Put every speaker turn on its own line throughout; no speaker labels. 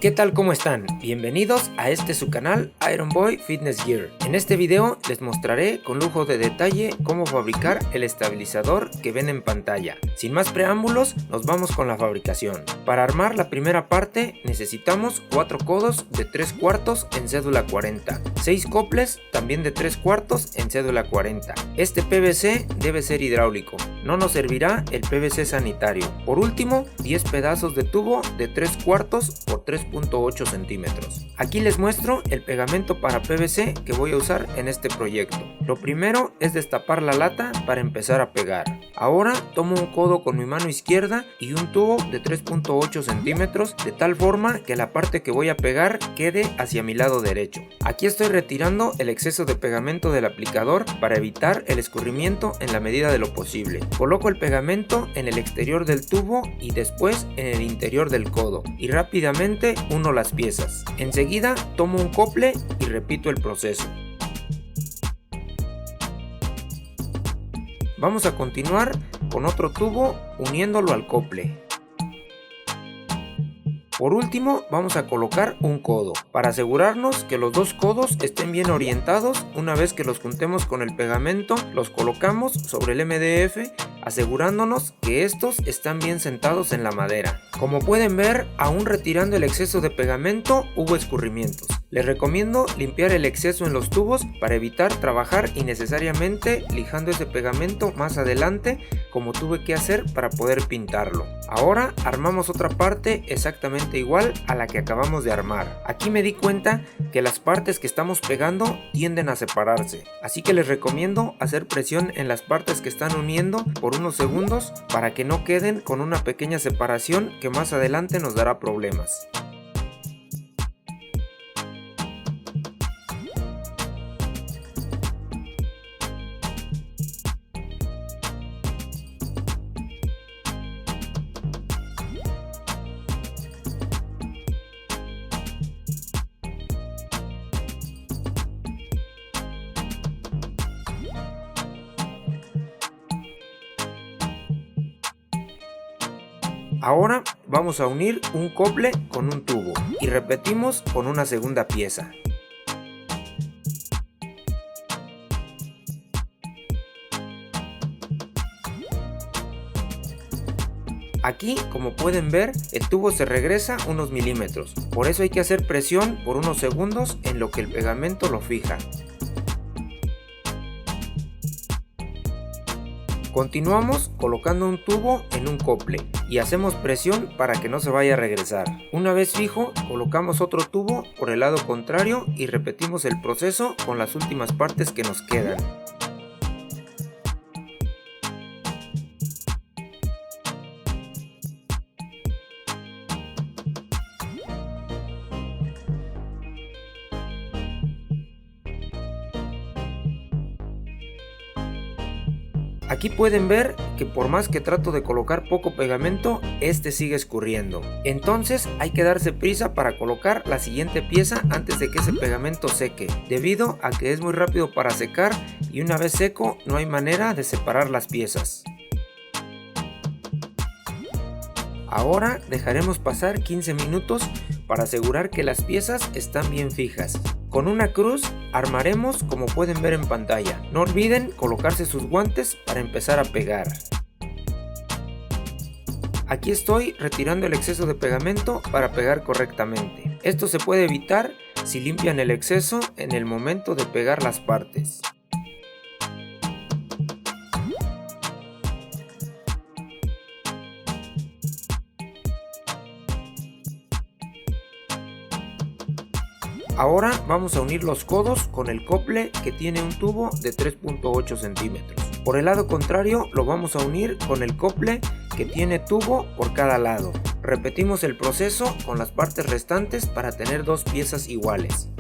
¿Qué tal? ¿Cómo están? Bienvenidos a su canal Iron Boy Fitness Gear. En este video les mostraré con lujo de detalle cómo fabricar el estabilizador que ven en pantalla. Sin más preámbulos, nos vamos con la fabricación. Para armar la primera parte necesitamos 4 codos de 3/4 en cédula 40, 6 coples también de 3/4 en cédula 40. Este PVC debe ser hidráulico, no nos servirá el PVC sanitario. Por último, 10 pedazos de tubo de 3/4 por 3.8 centímetros. Aquí les muestro el pegamento para PVC que voy a usar en este proyecto. Lo primero es destapar la lata para empezar a pegar. Ahora tomo un codo con mi mano izquierda y un tubo de 3.8 centímetros de tal forma que la parte que voy a pegar quede hacia mi lado derecho. Aquí estoy retirando el exceso de pegamento del aplicador para evitar el escurrimiento en la medida de lo posible. Coloco el pegamento en el exterior del tubo y después en el interior del codo y rápidamente uno las piezas. Enseguida tomo un cople y repito el proceso. Vamos a continuar con otro tubo uniéndolo al cople. Por último, vamos a colocar un codo para asegurarnos que los dos codos estén bien orientados. Una vez que los juntemos con el pegamento, los colocamos sobre el MDF, asegurándonos que estos están bien sentados en la madera. Como pueden ver, aún retirando el exceso de pegamento, hubo escurrimientos. Les recomiendo limpiar el exceso en los tubos para evitar trabajar innecesariamente lijando ese pegamento más adelante, como tuve que hacer para poder pintarlo. Ahora armamos otra parte exactamente igual a la que acabamos de armar. Aquí me di cuenta que las partes que estamos pegando tienden a separarse, así que les recomiendo hacer presión en las partes que están uniendo por unos segundos para que no queden con una pequeña separación que más adelante nos dará problemas. Ahora vamos a unir un cople con un tubo y repetimos con una segunda pieza. Aquí, como pueden ver, el tubo se regresa unos milímetros, por eso hay que hacer presión por unos segundos en lo que el pegamento lo fija. Continuamos colocando un tubo en un cople y hacemos presión para que no se vaya a regresar. Una vez fijo, colocamos otro tubo por el lado contrario y repetimos el proceso con las últimas partes que nos quedan. Aquí pueden ver que por más que trato de colocar poco pegamento, este sigue escurriendo. Entonces hay que darse prisa para colocar la siguiente pieza antes de que ese pegamento seque, debido a que es muy rápido para secar y una vez seco no hay manera de separar las piezas. Ahora dejaremos pasar 15 minutos para asegurar que las piezas están bien fijas. Con una cruz armaremos como pueden ver en pantalla. No olviden colocarse sus guantes para empezar a pegar. Aquí estoy retirando el exceso de pegamento para pegar correctamente. Esto se puede evitar si limpian el exceso en el momento de pegar las partes. Ahora vamos a unir los codos con el cople que tiene un tubo de 3.8 centímetros. Por el lado contrario lo vamos a unir con el cople que tiene tubo por cada lado. Repetimos el proceso con las partes restantes para tener dos piezas iguales.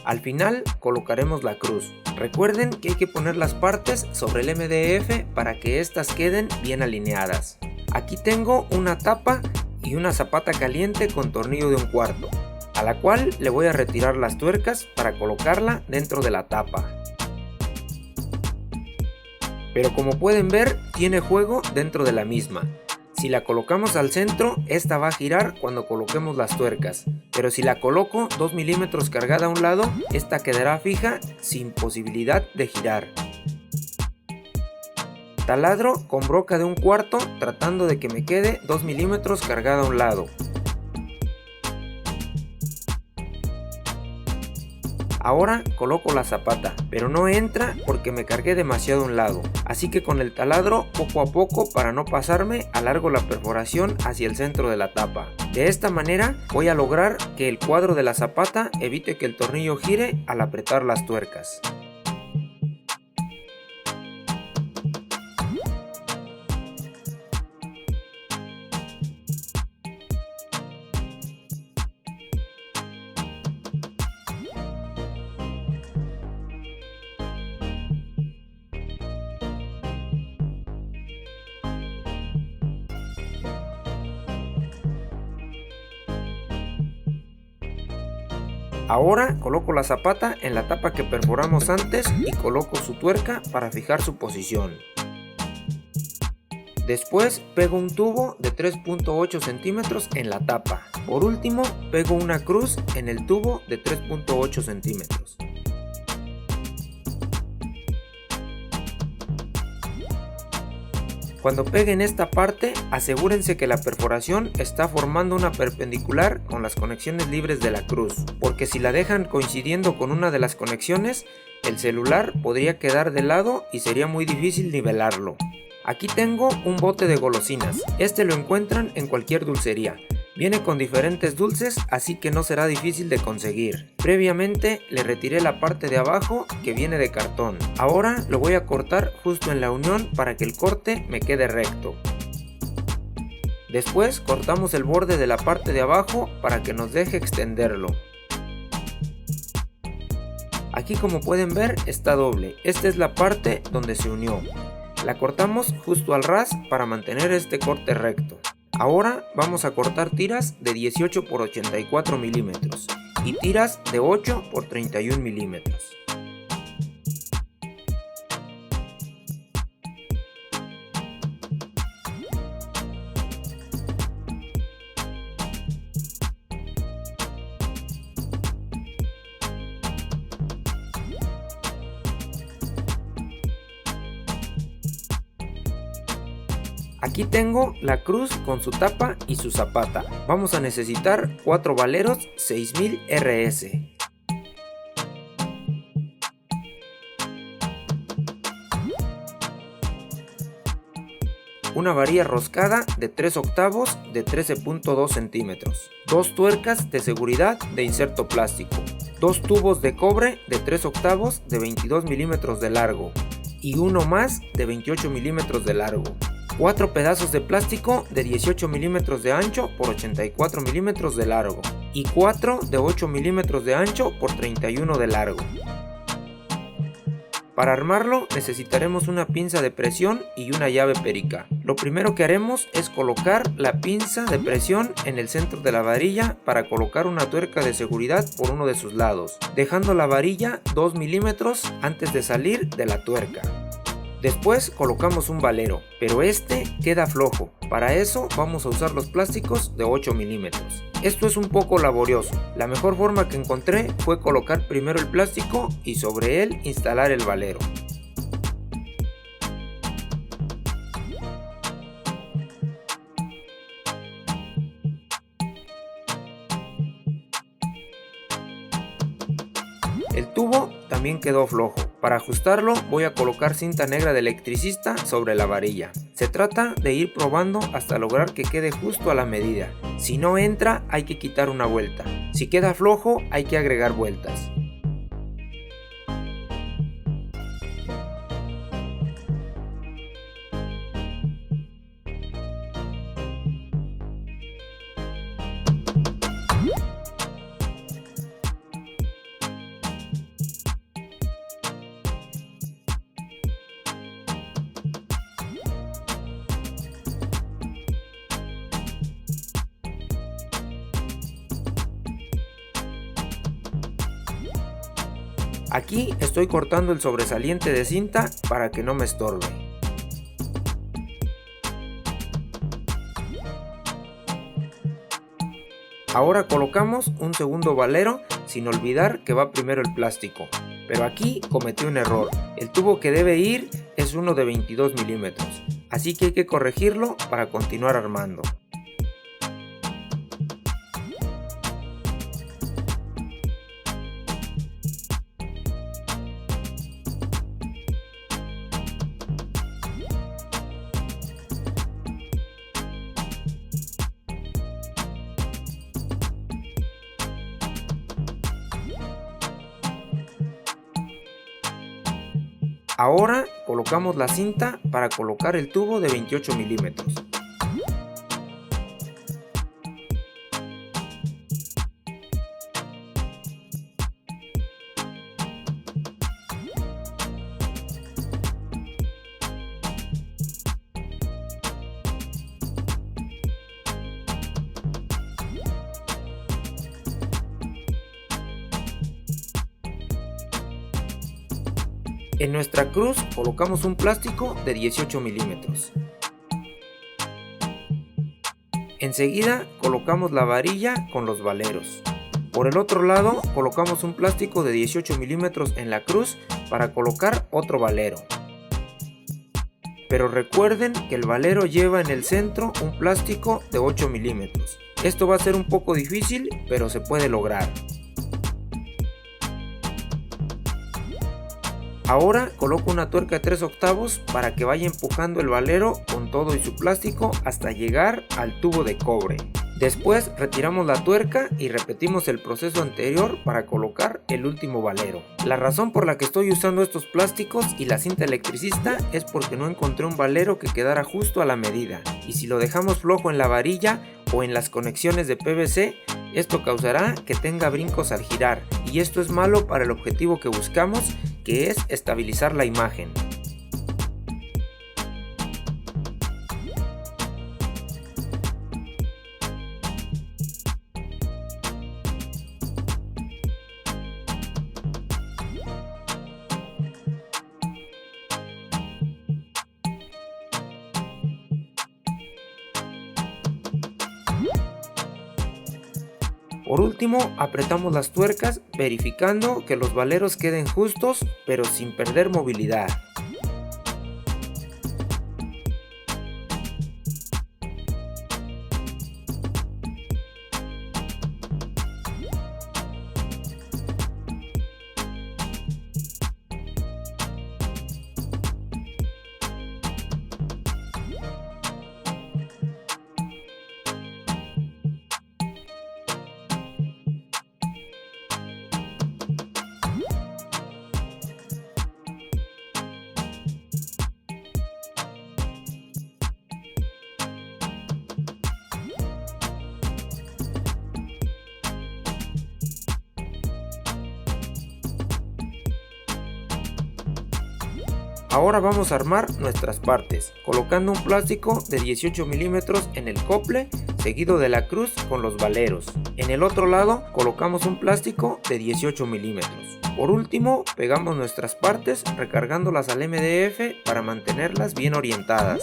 Al final colocaremos la cruz. Recuerden que hay que poner las partes sobre el MDF para que estas queden bien alineadas. Aquí tengo una tapa y una zapata caliente con tornillo de 1/4, a la cual le voy a retirar las tuercas para colocarla dentro de la tapa. Pero como pueden ver, tiene juego dentro de la misma. Si la colocamos al centro, esta va a girar cuando coloquemos las tuercas, pero si la coloco 2 milímetros cargada a un lado, esta quedará fija sin posibilidad de girar. Taladro con broca de 1/4, tratando de que me quede 2 milímetros cargada a un lado. Ahora coloco la zapata, pero no entra porque me cargué demasiado a un lado, así que con el taladro poco a poco, para no pasarme, alargo la perforación hacia el centro de la tapa. De esta manera voy a lograr que el cuadro de la zapata evite que el tornillo gire al apretar las tuercas. Ahora coloco la zapata en la tapa que perforamos antes y coloco su tuerca para fijar su posición. Después pego un tubo de 3.8 centímetros en la tapa. Por último, pego una cruz en el tubo de 3.8 centímetros. Cuando peguen esta parte, asegúrense que la perforación está formando una perpendicular con las conexiones libres de la cruz, porque si la dejan coincidiendo con una de las conexiones, el celular podría quedar de lado y sería muy difícil nivelarlo. Aquí tengo un bote de golosinas, este lo encuentran en cualquier dulcería. Viene con diferentes dulces, así que no será difícil de conseguir. Previamente le retiré la parte de abajo que viene de cartón. Ahora lo voy a cortar justo en la unión para que el corte me quede recto. Después cortamos el borde de la parte de abajo para que nos deje extenderlo. Aquí, como pueden ver, está doble. Esta es la parte donde se unió. La cortamos justo al ras para mantener este corte recto. Ahora vamos a cortar tiras de 18 por 84 milímetros y tiras de 8 por 31 milímetros. Aquí tengo la cruz con su tapa y su zapata. Vamos a necesitar 4 valeros 6000 RS. Una varilla roscada de 3/8 de 13.2 centímetros. 2 tuercas de seguridad de inserto plástico. 2 tubos de cobre de 3/8 de 22 milímetros de largo. Y uno más de 28 milímetros de largo. 4 pedazos de plástico de 18 milímetros de ancho por 84 milímetros de largo y 4 de 8 milímetros de ancho por 31 de largo. Para armarlo necesitaremos una pinza de presión y una llave perica. Lo primero que haremos es colocar la pinza de presión en el centro de la varilla para colocar una tuerca de seguridad por uno de sus lados, dejando la varilla 2 milímetros antes de salir de la tuerca. Después colocamos un valero, pero este queda flojo. Para eso vamos a usar los plásticos de 8 milímetros. Esto es un poco laborioso. La mejor forma que encontré fue colocar primero el plástico y sobre él instalar el valero. El tubo también quedó flojo. Para ajustarlo voy a colocar cinta negra de electricista sobre la varilla. Se trata de ir probando hasta lograr que quede justo a la medida. Si no entra, hay que quitar una vuelta. Si queda flojo, hay que agregar vueltas. Aquí estoy cortando el sobresaliente de cinta para que no me estorbe. Ahora colocamos un segundo valero sin olvidar que va primero el plástico. Pero aquí cometí un error. El tubo que debe ir es uno de 22 milímetros. Así que hay que corregirlo para continuar armando. Ahora colocamos la cinta para colocar el tubo de 28 milímetros. En nuestra cruz colocamos un plástico de 18 milímetros. Enseguida colocamos la varilla con los valeros. Por el otro lado colocamos un plástico de 18 milímetros en la cruz para colocar otro valero. Pero recuerden que el valero lleva en el centro un plástico de 8 milímetros. Esto va a ser un poco difícil, pero se puede lograr. Ahora coloco una tuerca de 3/8 para que vaya empujando el valero con todo y su plástico hasta llegar al tubo de cobre. Después retiramos la tuerca y repetimos el proceso anterior para colocar el último valero. La razón por la que estoy usando estos plásticos y la cinta electricista es porque no encontré un valero que quedara justo a la medida, y si lo dejamos flojo en la varilla o en las conexiones de PVC, esto causará que tenga brincos al girar, y esto es malo para el objetivo que buscamos, que es estabilizar la imagen. Por último, apretamos las tuercas verificando que los valeros queden justos pero sin perder movilidad. Ahora vamos a armar nuestras partes, colocando un plástico de 18 milímetros en el cople, seguido de la cruz con los valeros. En el otro lado colocamos un plástico de 18 milímetros. Por último, pegamos nuestras partes recargándolas al MDF para mantenerlas bien orientadas.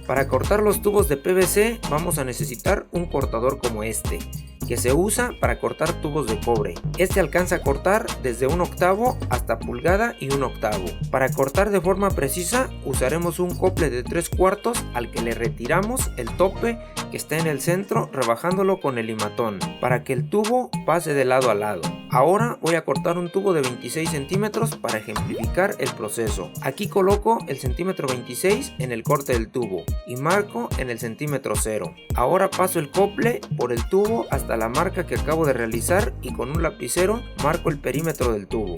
Para cortar los tubos de PVC vamos a necesitar un cortador como este, que se usa para cortar tubos de cobre. Este alcanza a cortar desde 1/8 hasta pulgada y 1/8. Para cortar de forma precisa usaremos un cople de 3/4 al que le retiramos el tope que está en el centro, rebajándolo con el limatón para que el tubo pase de lado a lado. Ahora voy a cortar un tubo de 26 centímetros para ejemplificar el proceso. Aquí coloco el centímetro 26 en el corte del tubo y marco en el centímetro 0. Ahora paso el cople por el tubo hasta la marca que acabo de realizar y con un lapicero marco el perímetro del tubo.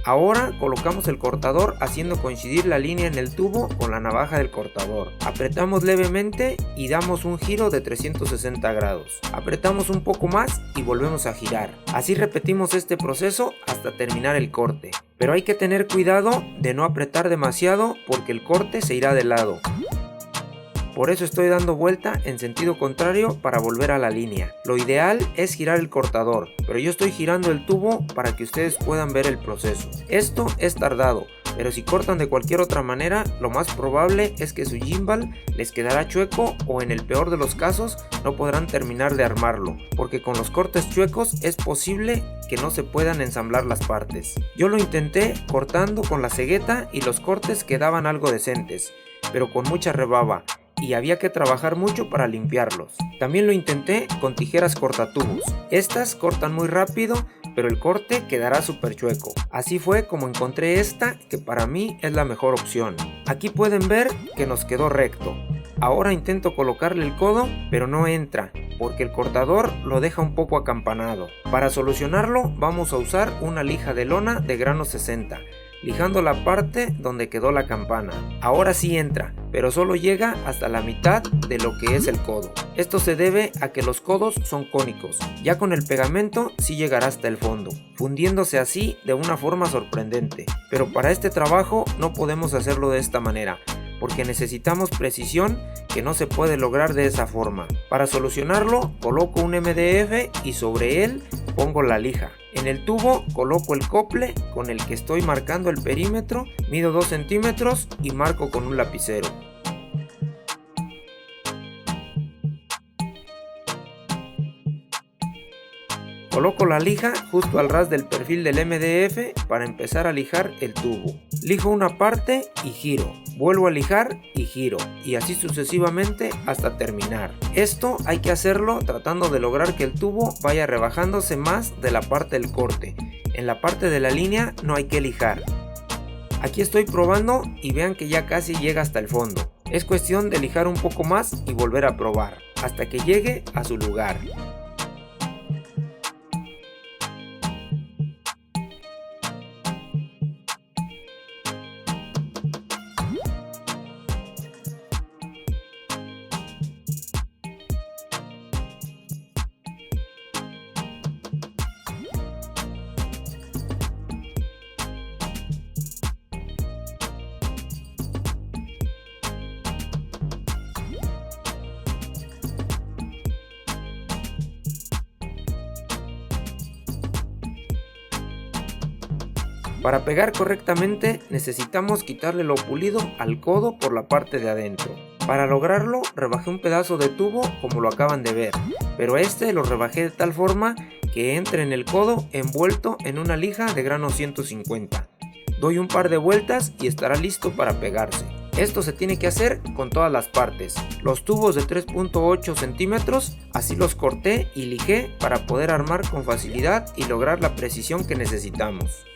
Ahora colocamos el cortador haciendo coincidir la línea en el tubo con la navaja del cortador. Apretamos levemente y damos un giro de 360 grados. Apretamos un poco más y volvemos a girar. Así repetimos este proceso hasta terminar el corte. pero hay que tener cuidado de no apretar demasiado porque el corte se irá de lado. Por eso estoy dando vuelta en sentido contrario para volver a la línea. Lo ideal es girar el cortador, pero yo estoy girando el tubo para que ustedes puedan ver el proceso. Esto es tardado, pero si cortan de cualquier otra manera, lo más probable es que su gimbal les quedará chueco o en el peor de los casos no podrán terminar de armarlo, porque con los cortes chuecos es posible que no se puedan ensamblar las partes. Yo lo intenté cortando con la cegueta y los cortes quedaban algo decentes, pero con mucha rebaba, y había que trabajar mucho para limpiarlos. También lo intenté con tijeras cortatubos. Estas cortan muy rápido, pero el corte quedará súper chueco. Así fue como encontré esta, que para mí es la mejor opción. Aquí pueden ver que nos quedó recto. Ahora intento colocarle el codo, pero no entra, porque el cortador lo deja un poco acampanado. Para solucionarlo vamos a usar una lija de lona de grano 60. Lijando la parte donde quedó la campana. Ahora sí entra, pero solo llega hasta la mitad de lo que es el codo. Esto se debe a que los codos son cónicos. Ya con el pegamento sí llegará hasta el fondo, fundiéndose así de una forma sorprendente. Pero para este trabajo no podemos hacerlo de esta manera, porque necesitamos precisión que no se puede lograr de esa forma. Para solucionarlo, coloco un MDF y sobre él pongo la lija. En el tubo coloco el cople con el que estoy marcando el perímetro, mido 2 centímetros y marco con un lapicero. Coloco la lija justo al ras del perfil del MDF para empezar a lijar el tubo. Lijo una parte y giro, vuelvo a lijar y giro, y así sucesivamente hasta terminar. Esto hay que hacerlo tratando de lograr que el tubo vaya rebajándose más de la parte del corte. En la parte de la línea no hay que lijar. Aquí estoy probando y vean que ya casi llega hasta el fondo. Es cuestión de lijar un poco más y volver a probar, hasta que llegue a su lugar. Para pegar correctamente necesitamos quitarle lo pulido al codo por la parte de adentro. Para lograrlo rebajé un pedazo de tubo como lo acaban de ver, pero este lo rebajé de tal forma que entre en el codo envuelto en una lija de grano 150. Doy un par de vueltas y estará listo para pegarse. Esto se tiene que hacer con todas las partes. Los tubos de 3.8 centímetros así los corté y lijé para poder armar con facilidad y lograr la precisión que necesitamos.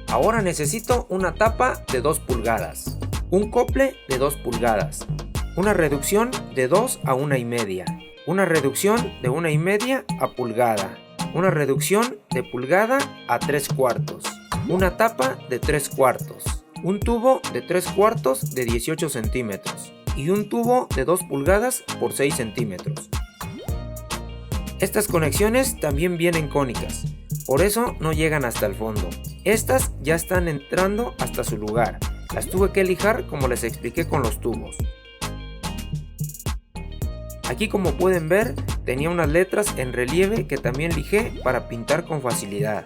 Ahora necesito una tapa de 2 pulgadas, un cople de 2 pulgadas, una reducción de 2 a 1,5, una reducción de 1,5 a pulgada, una reducción de pulgada a 3/4, una tapa de 3/4, un tubo de 3/4 de 18 centímetros y un tubo de 2 pulgadas por 6 centímetros. Estas conexiones también vienen cónicas, por eso no llegan hasta el fondo. Estas ya están entrando hasta su lugar. Las tuve que lijar como les expliqué con los tubos. Aquí, como pueden ver, tenía unas letras en relieve que también lijé para pintar con facilidad.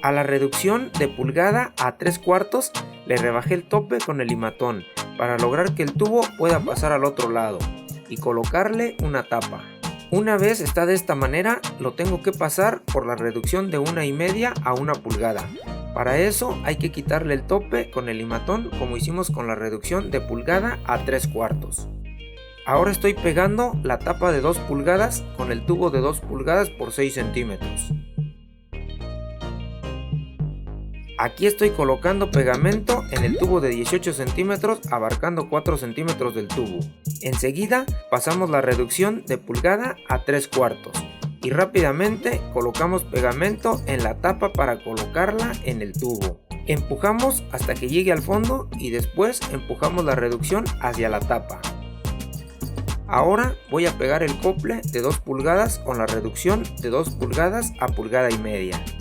A la reducción de pulgada a 3/4 le rebajé el tope con el limatón para lograr que el tubo pueda pasar al otro lado y colocarle una tapa. Una vez está de esta manera, lo tengo que pasar por la reducción de 1,5 a 1 pulgada. Para eso hay que quitarle el tope con el limatón como hicimos con la reducción de pulgada a 3/4. Ahora estoy pegando la tapa de 2 pulgadas con el tubo de 2 pulgadas por 6 centímetros. Aquí estoy colocando pegamento en el tubo de 18 centímetros abarcando 4 centímetros del tubo. Enseguida pasamos la reducción de pulgada a 3/4 y rápidamente colocamos pegamento en la tapa para colocarla en el tubo. Empujamos hasta que llegue al fondo y después empujamos la reducción hacia la tapa. Ahora voy a pegar el cople de 2 pulgadas con la reducción de 2 pulgadas a 1,5 pulgadas.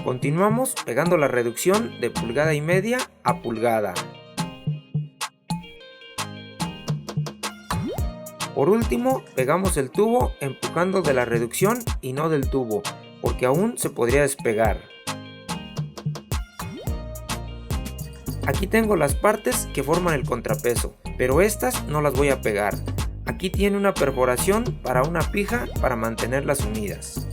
Continuamos pegando la reducción de pulgada y media a pulgada. Por último, pegamos el tubo empujando de la reducción y no del tubo, porque aún se podría despegar. Aquí tengo las partes que forman el contrapeso, pero estas no las voy a pegar. Aquí tiene una perforación para una pija para mantenerlas unidas.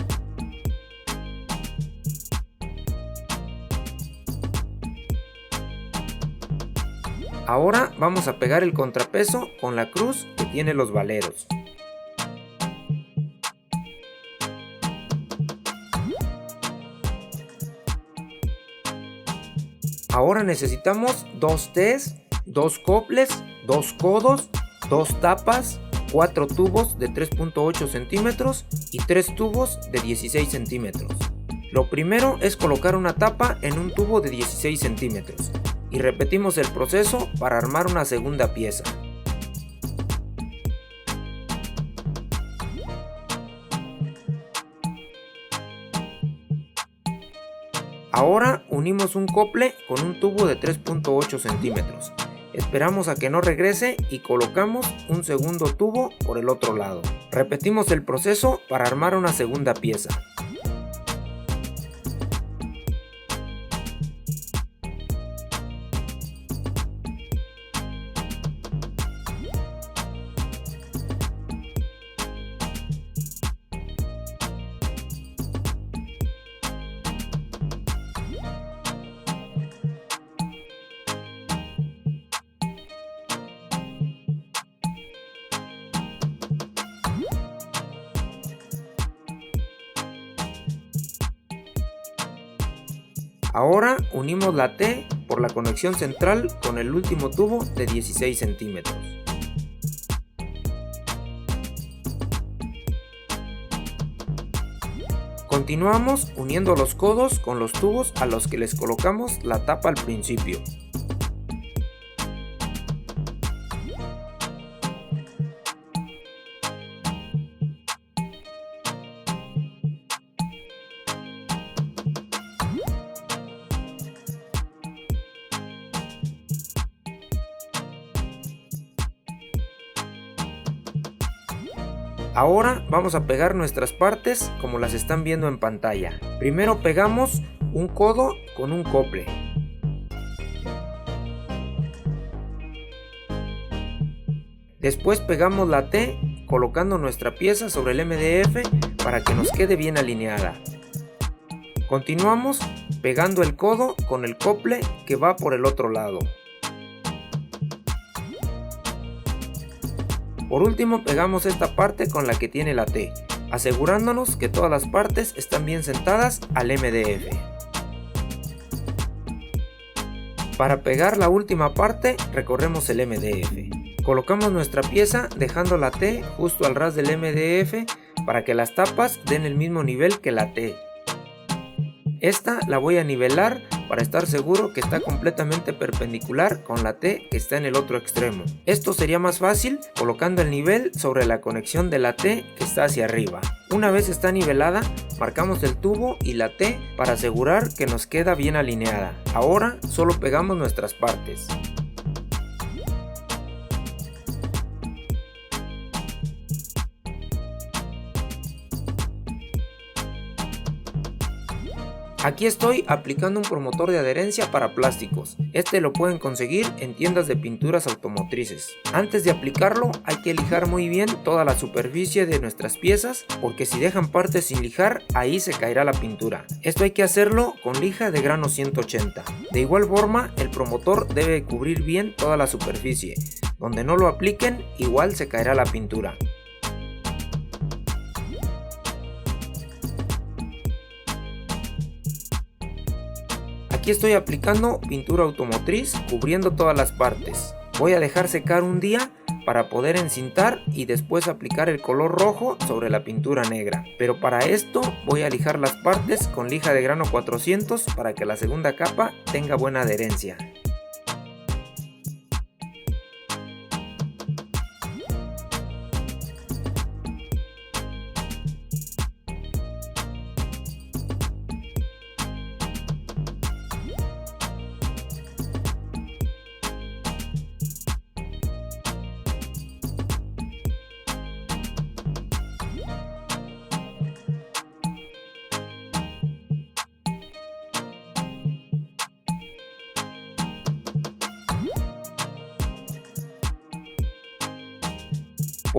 Ahora vamos a pegar el contrapeso con la cruz que tiene los valeros. Ahora necesitamos 2 Ts, 2 coples, 2 codos, 2 tapas, 4 tubos de 3.8 centímetros y 3 tubos de 16 centímetros. Lo primero es colocar una tapa en un tubo de 16 centímetros y repetimos el proceso para armar una segunda pieza. Ahora unimos un cople con un tubo de 3.8 centímetros. Esperamos a que no regrese y colocamos un segundo tubo por el otro lado. Repetimos el proceso para armar una segunda pieza. Ahora unimos la T por la conexión central con el último tubo de 16 centímetros. Continuamos uniendo los codos con los tubos a los que les colocamos la tapa al principio. Ahora vamos a pegar nuestras partes como las están viendo en pantalla. Primero pegamos un codo con un cople. Después pegamos la T colocando nuestra pieza sobre el MDF para que nos quede bien alineada. Continuamos pegando el codo con el cople que va por el otro lado. Por último pegamos esta parte con la que tiene la T, asegurándonos que todas las partes están bien sentadas al MDF. Para pegar la última parte recorremos el MDF. Colocamos nuestra pieza dejando la T justo al ras del MDF para que las tapas den el mismo nivel que la T. Esta la voy a nivelar para estar seguro que está completamente perpendicular con la T que está en el otro extremo. Esto sería más fácil colocando el nivel sobre la conexión de la T que está hacia arriba. Una vez está nivelada, marcamos el tubo y la T para asegurar que nos queda bien alineada. Ahora solo pegamos nuestras partes. Aquí estoy aplicando un promotor de adherencia para plásticos. Este lo pueden conseguir en tiendas de pinturas automotrices. Antes de aplicarlo hay que lijar muy bien toda la superficie de nuestras piezas, porque si dejan partes sin lijar, ahí se caerá la pintura. Esto hay que hacerlo con lija de grano 180. De igual forma, el promotor debe cubrir bien toda la superficie. Donde no lo apliquen, igual se caerá la pintura. Aquí estoy aplicando pintura automotriz cubriendo todas las partes. Voy a dejar secar un día para poder encintar y después aplicar el color rojo sobre la pintura negra. Pero para esto voy a lijar las partes con lija de grano 400 para que la segunda capa tenga buena adherencia.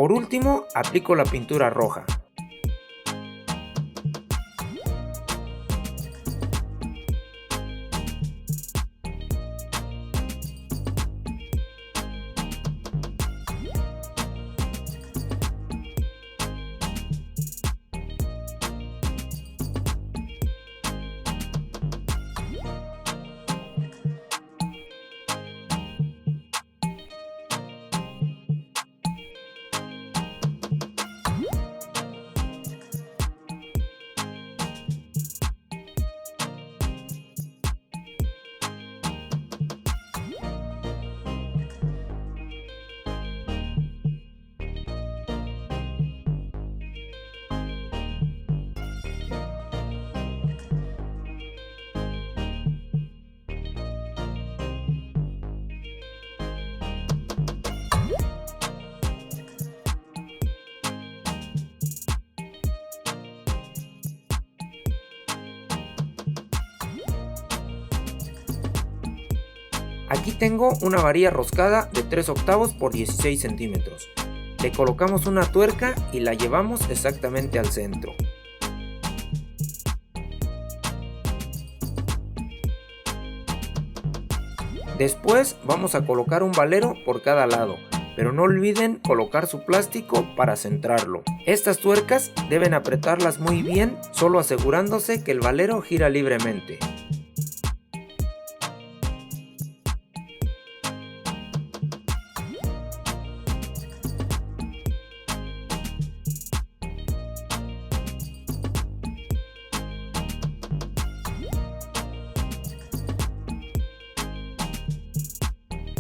Por último, aplico la pintura roja. Aquí tengo una varilla roscada de 3/8 por 16 centímetros. Le colocamos una tuerca y la llevamos exactamente al centro. Después vamos a colocar un valero por cada lado, pero no olviden colocar su plástico para centrarlo. Estas tuercas deben apretarlas muy bien, solo asegurándose que el valero gira libremente.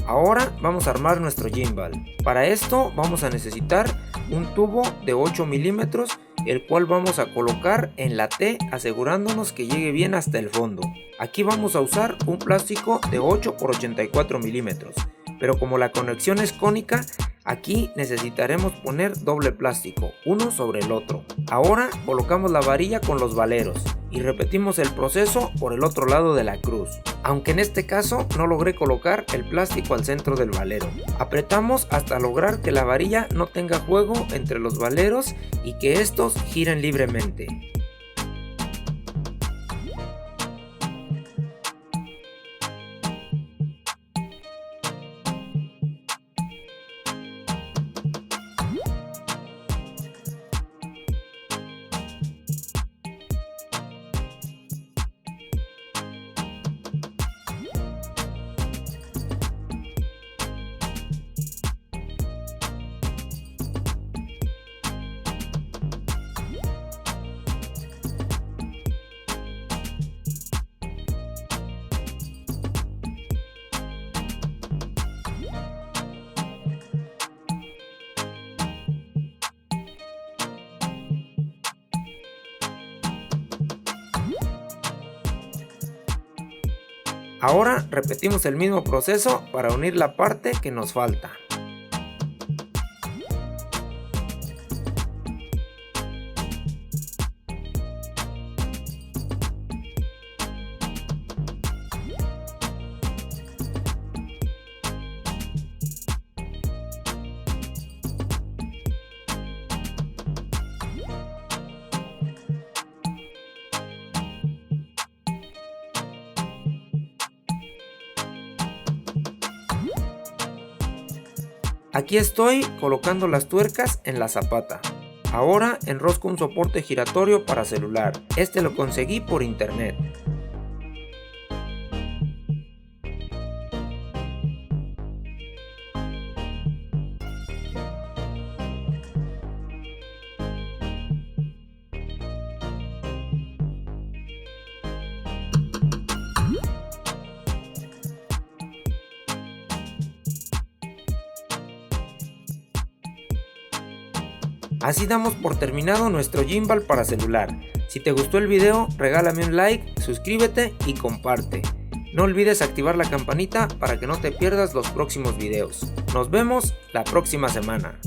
Ahora vamos a armar nuestro gimbal. Para esto vamos a necesitar un tubo de 8 milímetros, el cual vamos a colocar en la T asegurándonos que llegue bien hasta el fondo. Aquí vamos a usar un plástico de 8 por 84 milímetros, pero como la conexión es cónica, aquí necesitaremos poner doble plástico, uno sobre el otro. Ahora colocamos la varilla con los valeros y repetimos el proceso por el otro lado de la cruz. Aunque en este caso no logré colocar el plástico al centro del valero. Apretamos hasta lograr que la varilla no tenga juego entre los valeros y que estos giren libremente. Ahora repetimos el mismo proceso para unir la parte que nos falta. Aquí estoy colocando las tuercas en la zapata. Ahora enrosco un soporte giratorio para celular. Este lo conseguí por internet. Así damos por terminado nuestro gimbal para celular. Si te gustó el video, regálame un like, suscríbete y comparte. No olvides activar la campanita para que no te pierdas los próximos videos. Nos vemos la próxima semana.